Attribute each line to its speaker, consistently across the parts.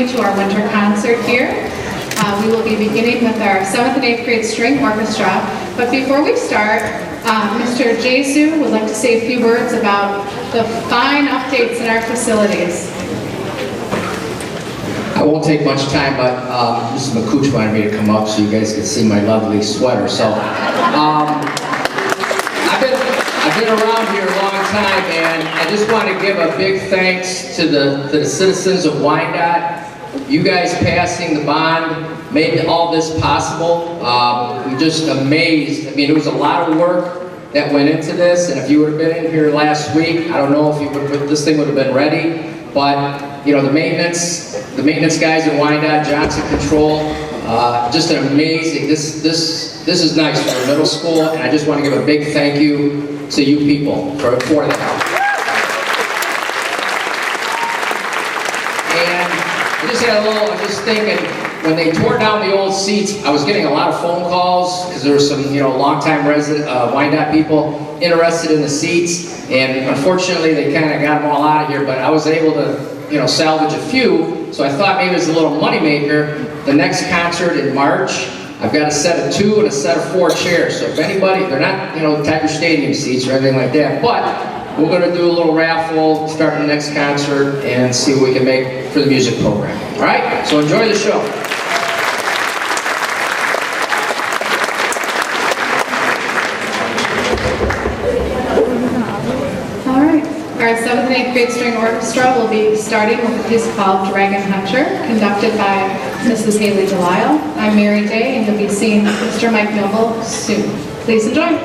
Speaker 1: you to our winter concert here. We will be beginning with our 7th and 8th grade string orchestra. But before we start, Mr. Jesu would like to say a few words about the fine updates in our facilities.
Speaker 2: I won't take much time, but Mrs. McCooch wanted me to come up so you guys can see my lovely sweater. So, I've been around here a long time, and I just want to give a big thanks to the citizens of Wyandotte. You guys passing the bond made all this possible. I'm just amazed. I mean, it was a lot of work that went into this, and if you would have been in here last week, I don't know if this thing would have been ready. But you know, the maintenance guys in Wyandotte, Johnson Control, just an amazing. This is nice for the middle school, and I just want to give a big thank you to you people for that. And I just had I'm just thinking, when they tore down the old seats, I was getting a lot of phone calls because there were some, longtime resident Wyandotte people interested in the seats, and unfortunately they kind of got them all out of here. But I was able to, salvage a few. So I thought maybe it was a little moneymaker. The next concert in March, I've got a set of 2 and a set of 4 chairs. So if anybody, they're not, Tiger Stadium seats or anything like that, but we're going to do a little raffle starting the next concert and see what we can make for the music program. All right? So enjoy the show.
Speaker 1: All right. Our 7th and 8th grade string orchestra will be starting with a piece called Dragon Hunter, conducted by Mrs. Haley Delisle. I'm Mary Day, and you'll be seeing Mr. Mike Noble soon. Please enjoy.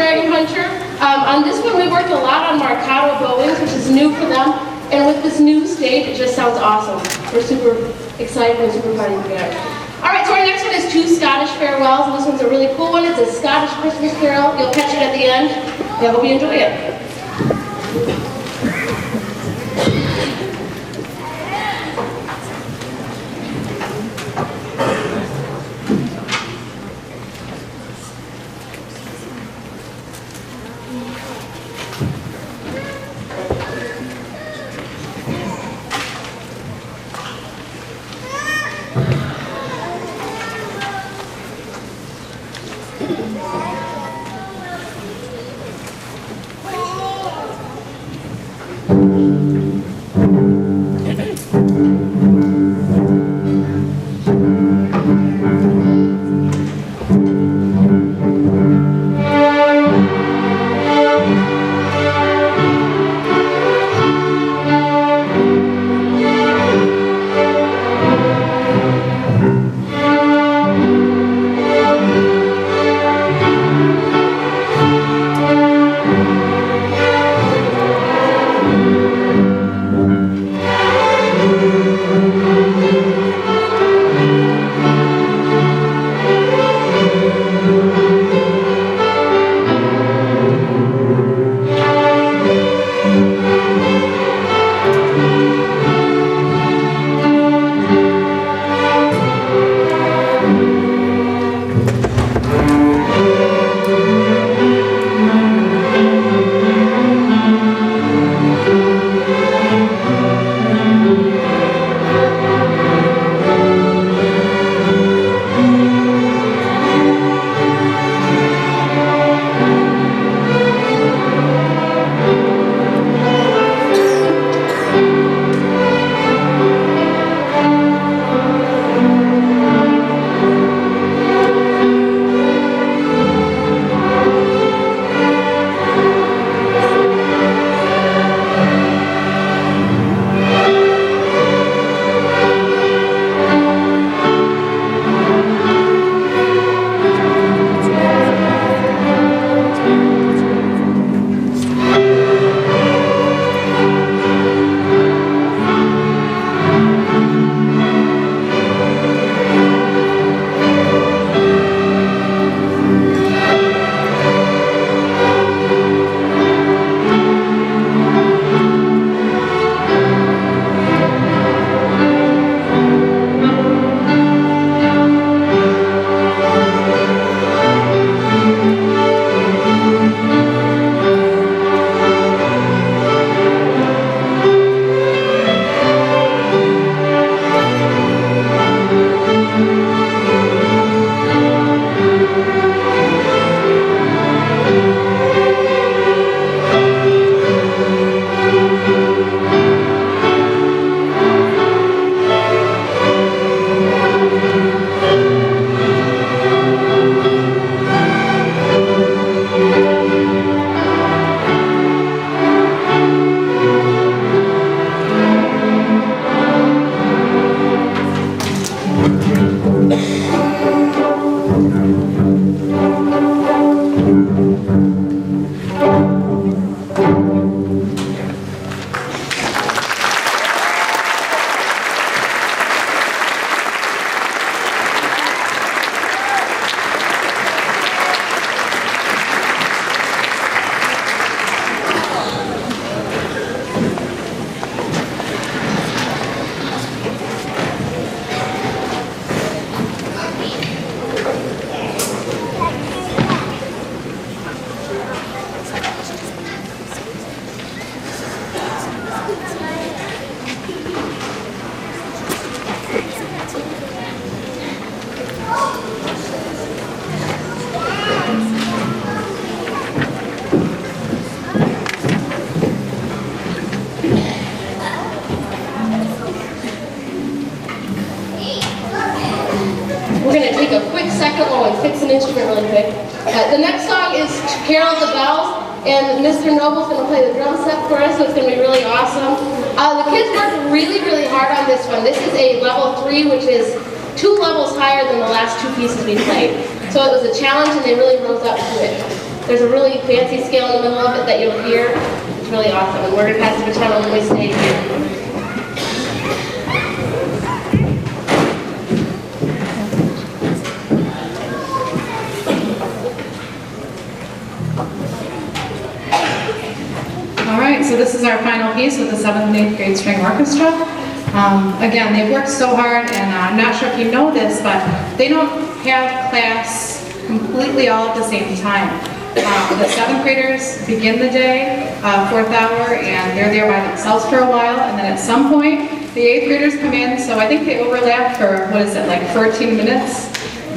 Speaker 3: Dragon Puncher. On this one, we worked a lot on Marcato bowings, which is new for them. And with this new stage, it just sounds awesome. We're super excited and super fun together. All right, so our next one is Two Scottish Farewells, and this one's a really cool one. It's a Scottish Christmas carol. You'll catch it at the end, and I hope you enjoy it. The next song is Carol of the Bells, and Mr. Noble's going to play the drum set for us, so it's going to be really awesome. The kids worked really, really hard on this one. This is a level 3, which is 2 levels higher than the last 2 pieces we played. So it was a challenge, and they really rose up to it. There's a really fancy scale in the middle of it that you'll hear. It's really awesome. And we're going to pass the baton on when we stay here.
Speaker 1: All right, so this is our final piece with the 7th and 8th grade string orchestra. Again, they've worked so hard, and I'm not sure if you know this, but they don't have class completely all at the same time. The 7th graders begin the day, 4th hour, and they're there by themselves for a while, and then at some point, the 8th graders come in, so I think they overlap for, what is it, like 14 minutes?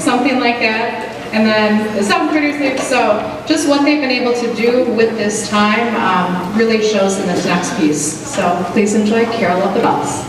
Speaker 1: Something like that. And then the 7th graders leave, so just what they've been able to do with this time really shows in this next piece. So please enjoy Carol of the Bells.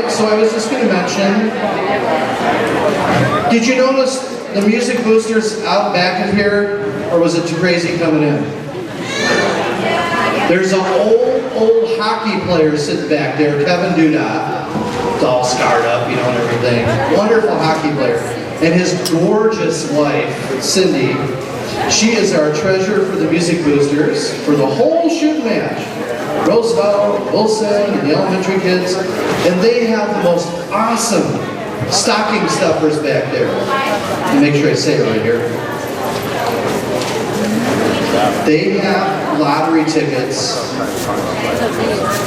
Speaker 4: So I was just going to mention, did you notice the music boosters out back of here, or was it too crazy coming in? There's an old old hockey player sitting back there, Kevin Duda. It's all scarred up, you know, and everything. Wonderful hockey player. And his gorgeous wife, Cindy, she is our treasurer for the Music Boosters for the whole shoot match. Roosevelt, Wilson, and the elementary kids. And they have the most awesome stocking stuffers back there. Let me make sure I say it right here. They have lottery tickets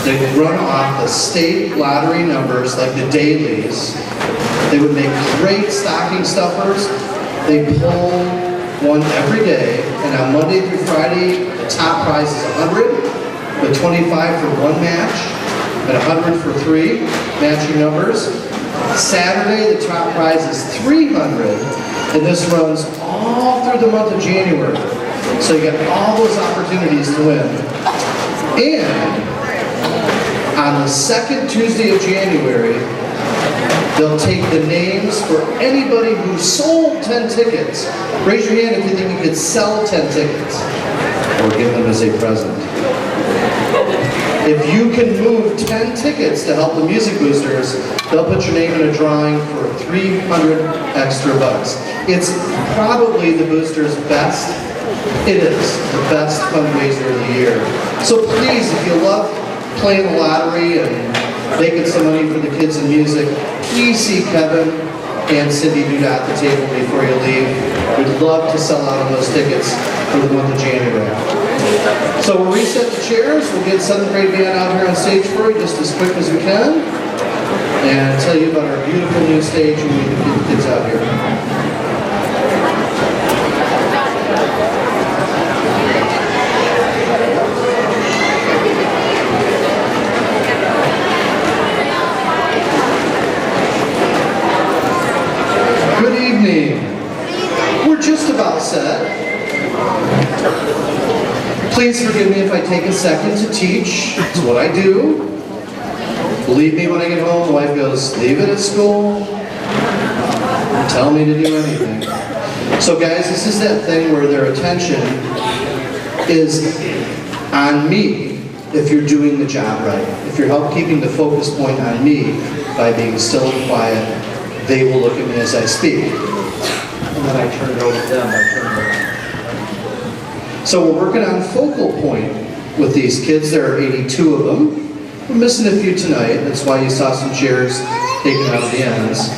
Speaker 4: that run off the state lottery numbers, like the dailies. They would make great stocking stuffers. They pull one every day, and on Monday through Friday, the top prize is 100, with 25 for one match, and 100 for three matching numbers. Saturday, the top prize is 300, and this runs all through the month of January. So you get all those opportunities to win. And on the second Tuesday of January, they'll take the names for anybody who sold 10 tickets. Raise your hand if you think you could sell 10 tickets or give them as a present. If you can move 10 tickets to help the Music Boosters, they'll put your name in a drawing for 300 extra bucks. It's probably the Boosters' best. It is the best fundraiser of the year. So please, if you love playing the lottery and making some money for the kids in music, please see Kevin and Cindy Duda at the table before you leave. We'd love to sell out on those tickets for the month of January. So we'll reset the chairs. We'll get 7th grade band out here on stage for you just as quick as we can and tell you about our beautiful new stage when we get the kids out here. We're just about set. Please forgive me if I take a second to teach. It's what I do. Believe me, when I get home, the wife goes, leave it at school. Tell me to do anything. So guys, this is that thing where their attention is on me if you're doing the job right. If you're keeping the focus point on me by being still and quiet, they will look at me as I speak. And then I turn it over to them. So we're working on focal point with these kids. There are 82 of them. We're missing a few tonight. That's why you saw some chairs taken out of the ends.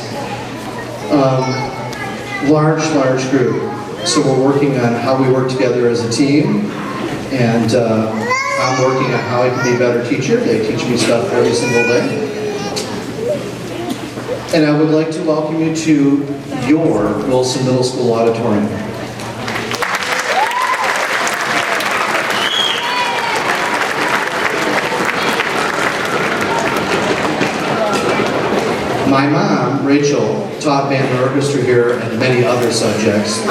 Speaker 4: Large group. So we're working on how we work together as a team. And I'm working on how I can be a better teacher. They teach me stuff every single day. And I would like to welcome you to your Wilson Middle School auditorium. My mom, Rachel, taught band and orchestra here and many other subjects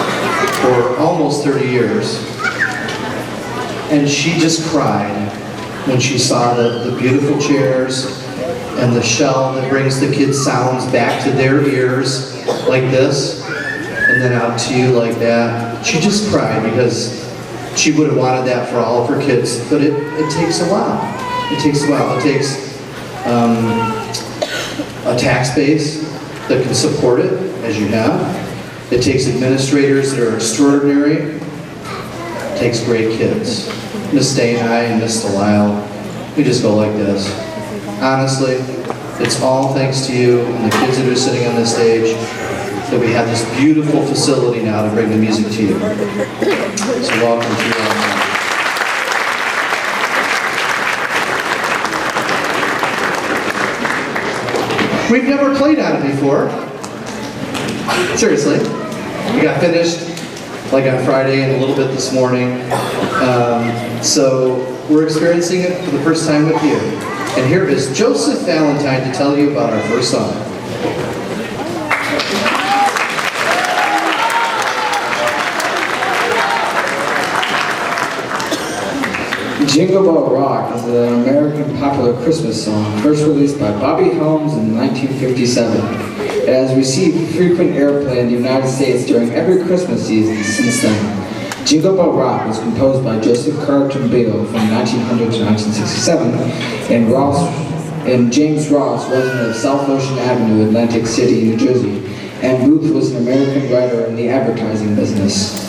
Speaker 4: for almost 30 years. And she just cried when she saw the beautiful chairs and the shell that brings the kids' sounds back to their ears like this, and then out to you like that. She just cried because she would have wanted that for all of her kids, but it takes a while. It takes a while. It takes a tax base that can support it, as you have. It takes administrators that are extraordinary. It takes great kids. Miss Day and I and Miss Delisle, we just go like this. Honestly, it's all thanks to you and the kids that are sitting on this stage that we have this beautiful facility now to bring the music to you. So welcome to you all. We've never played on it before. Seriously. We got finished like on Friday and a little bit this morning. So we're experiencing it for the first time with you. And here is Joseph Valentine to tell you about our first song.
Speaker 5: Jingle Bell Rock is an American popular Christmas song, first released by Bobby Helms in 1957. It has received frequent airplay in the United States during every Christmas season since then. Jingle Bell Rock was composed by Joseph Carlton Beale from 1900 to 1967, and James Ross, resident of South Ocean Avenue, Atlantic City, New Jersey, and Ruth was an American writer in the advertising business.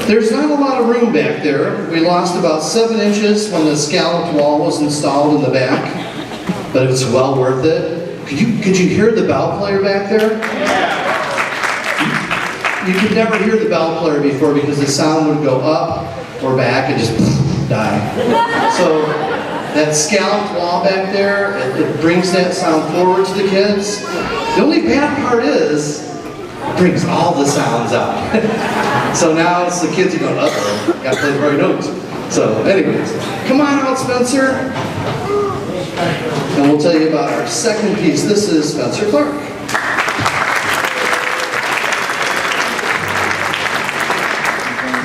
Speaker 4: There's not a lot of room back there. We lost about 7 inches when the scalloped wall was installed in the back, but it's well worth it. Could you hear the bell player back there? You could never hear the bell player before because the sound would go up or back and just die. So that scalloped wall back there, it brings that sound forward to the kids. The only bad part is, it brings all the sounds out. So now it's the kids are going, uh-oh, gotta play the right notes. So anyways, come on out, Spencer. And we'll tell you about our second piece. This is Spencer Clark.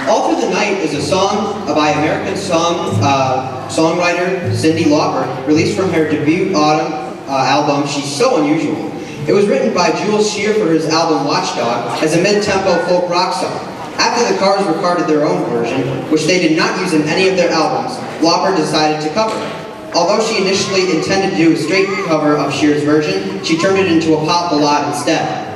Speaker 6: All Through the Night is a song by American songwriter Cyndi Lauper, released from her debut autumn album, She's So Unusual. It was written by Jules Shear for his album Watchdog as a mid-tempo folk rock song. After the Cars recorded their own version, which they did not use in any of their albums, Lauper decided to cover it. Although she initially intended to do a straight cover of Shear's version, she turned it into a pop ballad instead.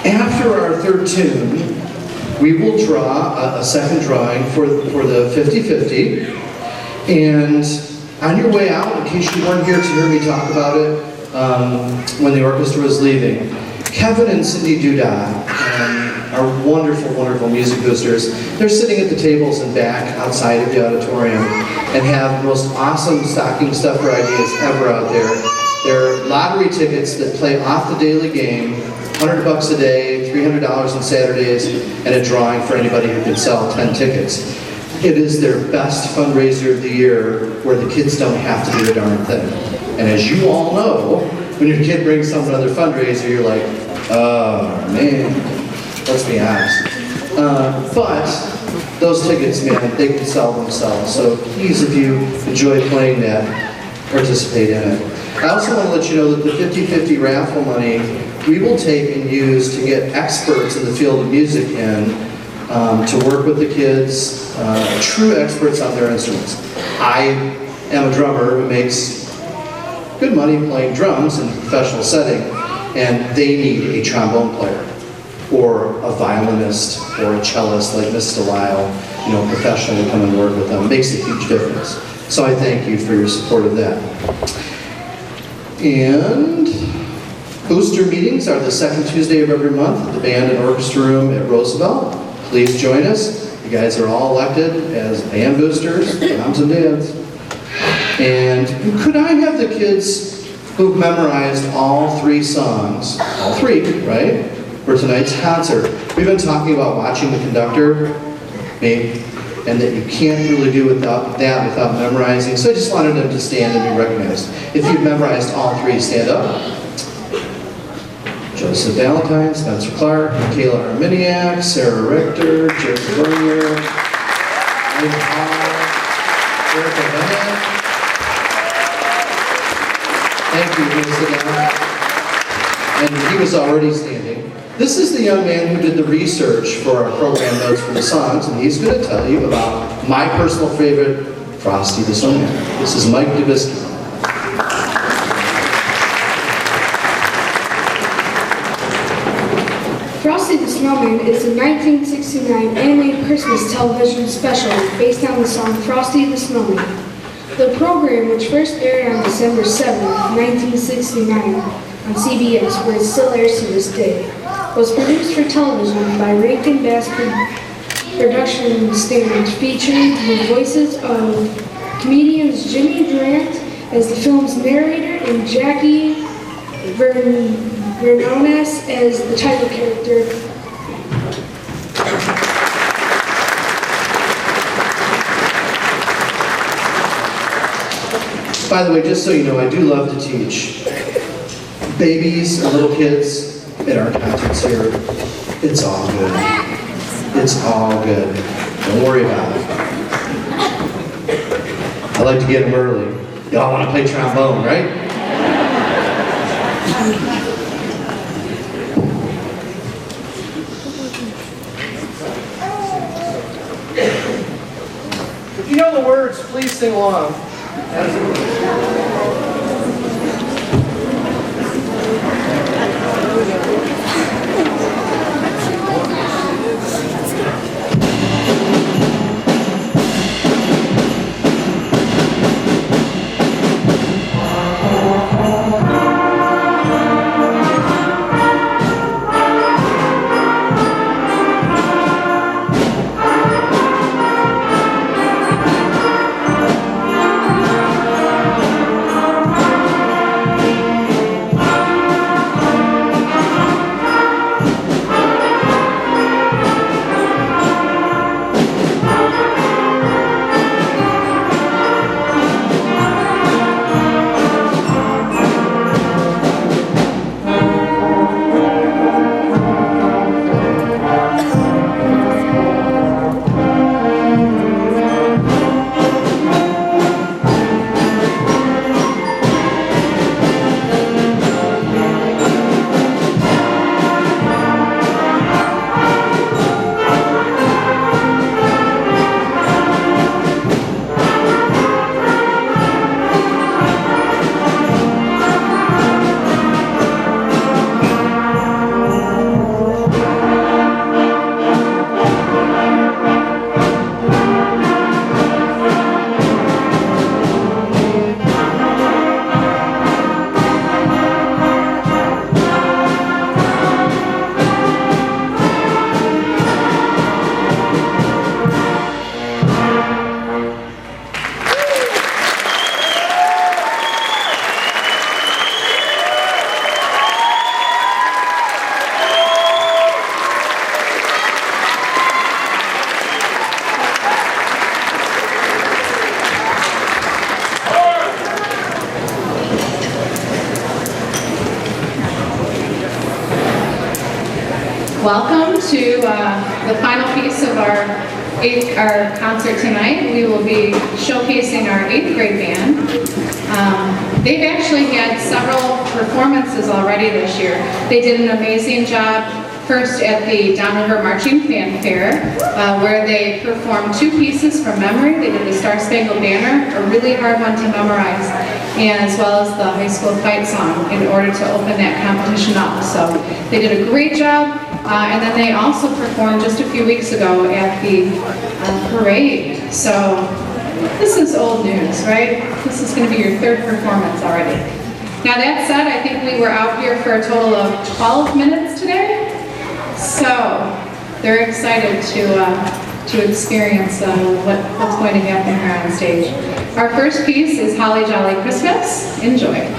Speaker 4: After our third tune, we will draw a second drawing for the 50-50. And on your way out, in case you weren't here to hear me talk about it when the orchestra was leaving, Kevin and Cindy Duda are wonderful, wonderful music boosters. They're sitting at the tables and back outside of the auditorium and have the most awesome stocking stuffer ideas ever out there. They're lottery tickets that play off the daily game, $100 a day, $300 on Saturdays, and a drawing for anybody who can sell 10 tickets. It is their best fundraiser of the year where the kids don't have to do a darn thing. And as you all know, when your kid brings some other fundraiser, you're like, oh man, let's be honest. But those tickets, man, they can sell themselves. So please, if you enjoy playing that, participate in it. I also want to let you know that the 50-50 raffle money we will take and use to get experts in the field of music in to work with the kids, true experts on their instruments. I am a drummer who makes good money playing drums in a professional setting, and they need a trombone player or a violinist or a cellist like Miss Delisle, professional to come and work with them. It makes a huge difference. So I thank you for your support of that. And booster meetings are the second Tuesday of every month at the band and orchestra room at Roosevelt. Please join us. You guys are all elected as band boosters, moms and dads. And could I have the kids who've memorized all 3 songs, all 3, right, for tonight's concert? We've been talking about watching the conductor, me, and that you can't really do without memorizing. So I just wanted them to stand and be recognized. If you've memorized all 3, stand up. Joseph Valentine, Spencer Clark, Michaela Arminiak, Sarah Richter, Joseph Bernier, Wayne Hall, Erica Bennett. Thank you, you can sit down. And he was already standing. This is the young man who did the research for our program notes for the songs, and he's going to tell you about my personal favorite, Frosty the Snowman. This is Mike Dubisky.
Speaker 7: Frosty the Snowman is a 1969 animated Christmas television special based on the song Frosty the Snowman. The program, which first aired on December 7, 1969 on CBS, where it still airs to this day, was produced for television by Rankin Bass Production Standards, featuring the voices of comedians Jimmy Durant as the film's narrator and Jackie Vernones as the title character.
Speaker 4: By the way, just so you know, I do love to teach babies and little kids at our concerts here. It's all good. It's all good. Don't worry about it. I like to get them early. Y'all want to play trombone, right? If you know the words, please sing along.
Speaker 1: Welcome to the final piece of our concert tonight. We will be showcasing our 8th grade band. They've actually had several performances already this year. They did an amazing job first at the Downriver Marching Fanfare, where they performed 2 pieces from memory. They did the Star Spangled Banner, a really hard one to memorize, and as well as the high school fight song in order to open that competition up. So they did a great job. And then they also performed just a few weeks ago at the parade. So this is old news, right? This is going to be your 3rd performance already. Now that said, I think we were out here for a total of 12 minutes today. So they're excited to experience what's going to happen here on stage. Our first piece is Holly Jolly Christmas. Enjoy.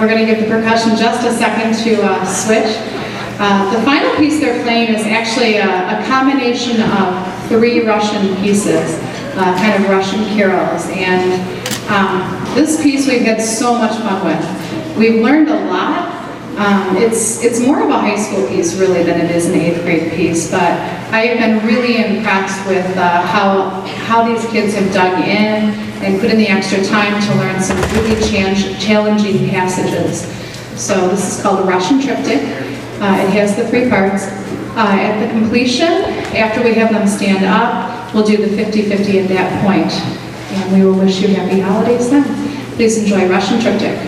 Speaker 1: We're going to give the percussion just a second to switch. The final piece they're playing is actually a combination of 3 Russian pieces, kind of Russian carols. And this piece we've had so much fun with. We've learned a lot. It's more of a high school piece really than it is an 8th grade piece, but I have been really impressed with how these kids have dug in and put in the extra time to learn some really challenging passages. So this is called the Russian Triptych. It has the 3 parts. At the completion, after we have them stand up, we'll do the 50-50 at that point. And we will wish you happy holidays then. Please enjoy Russian Triptych.